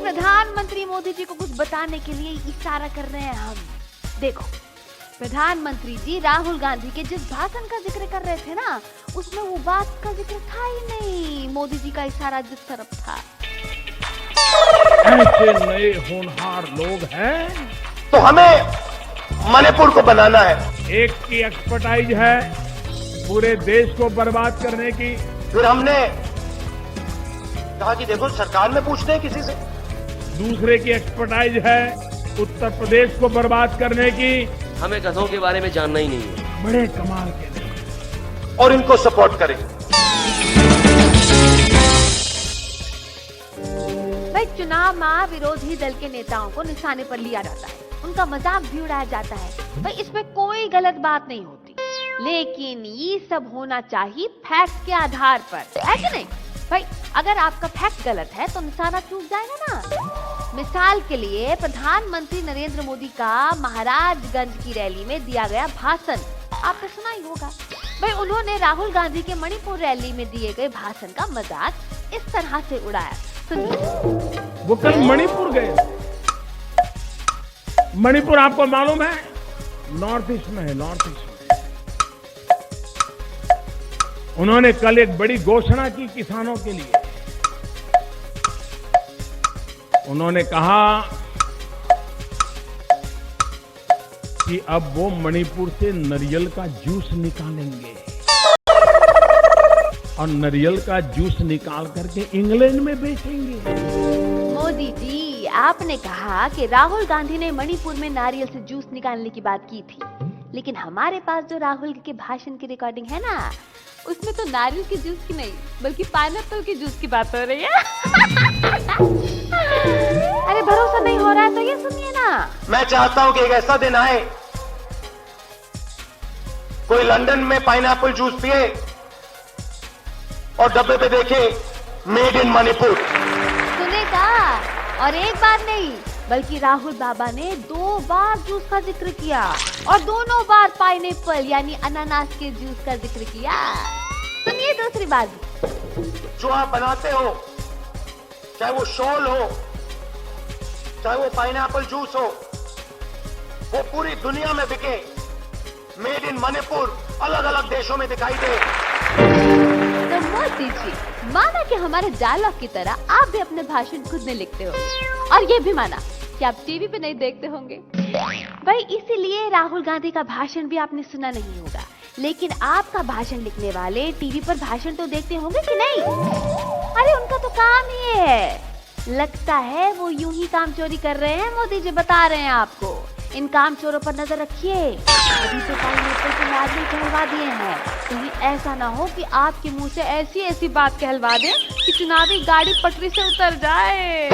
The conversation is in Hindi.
प्रधानमंत्री मोदी जी को कुछ बताने के लिए इशारा कर रहे हैं हम। देखो, प्रधानमंत्री जी राहुल गांधी के जिस भाषण का जिक्र कर रहे थे ना, उसमें वो बात का जिक्र था ही नहीं। मोदी जी का इशारा जिस तरफ था। ऐसे नए होनहार लोग हैं तो हमें मणिपुर को बनाना है। एक की एक्सपर्टाइज है पूरे देश को बर्बाद करने की। फिर हमने कहा कि देखो सरकार में पूछते हैं किसी से। दूसरे की एक्सपर्टाइज है उत्तर प्रदेश को बर्बाद करने की। हमें गधों के बारे में जानना ही नहीं है। बड़े कमाल के लोग और इनको सपोर्ट करें। भाई, चुनाव में विरोधी दल के नेताओं को निशाने पर लिया जाता है, उनका मजाक भी उड़ाया जाता है। भाई, इसमें कोई गलत बात नहीं होती, लेकिन ये सब होना चाहिए फैक्ट के आधार पर, है कि नहीं? भाई, अगर आपका फैक्ट गलत है तो निशाना चूक जाएगा ना। मिसाल के लिए प्रधानमंत्री नरेंद्र मोदी का महाराजगंज की रैली में दिया गया भाषण आपने सुना ही होगा। भाई, उन्होंने राहुल गांधी के मणिपुर रैली में दिए गए भाषण का मजाक इस तरह से उड़ाया। वो कल मणिपुर गए। मणिपुर आपको मालूम है नॉर्थ ईस्ट में है, नॉर्थ ईस्ट में। उन्होंने कल एक बड़ी घोषणा की किसानों के लिए। उन्होंने कहा कि अब वो मणिपुर से नारियल का जूस निकालेंगे और नारियल का जूस निकाल करके इंग्लैंड में बेचेंगे। मोदी जी, आपने कहा कि राहुल गांधी ने मणिपुर में नारियल से जूस निकालने की बात की थी, लेकिन हमारे पास जो राहुल के भाषण की रिकॉर्डिंग है ना, उसमें तो नारियल के जूस की नहीं बल्कि पाइनएप्पल के जूस की बात हो रही है। अरे, भरोसा नहीं हो रहा है तो ये सुनिए ना। मैं चाहता हूं कि एक ऐसा दिन आए कोई लंदन में पाइनएप्पल जूस पिए और डब्बे पे देखे मेड इन मणिपुर। सुनेगा, और एक बार नहीं बल्कि राहुल बाबा ने 2 बार जूस का जिक्र किया और दोनों बार पाइनएप्पल यानी अनानास के जूस का जिक्र किया। सुनिए दूसरी बात। जो आप बनाते हो, चाहे वो शॉल हो, चाहे वो पाइनएप्पल जूस हो, वो पूरी दुनिया में बिके, मेड इन मणिपुर अलग अलग देशों में दिखाई दे। तो मोदी जी, माना कि हमारे डायलॉग की तरह आप भी अपने भाषण खुद में लिखते हो, और ये भी माना कि आप टीवी पे नहीं देखते होंगे। भाई, इसीलिए राहुल गांधी का भाषण भी आपने सुना नहीं होगा, लेकिन आपका भाषण लिखने वाले टीवी पर भाषण तो देखते होंगे कि नहीं? अरे, उनका तो काम ही है। लगता है वो यूं ही काम चोरी कर रहे हैं। मोदी जी बता रहे हैं आपको, इन काम चोरों पर नजर रखिए। अभी तो पाइनएप्पल के नारियल कहलवा दिए हैं, कहीं ऐसा ना हो कि आपके मुंह से ऐसी ऐसी बात कहलवा दें कि चुनावी गाड़ी पटरी से उतर जाए।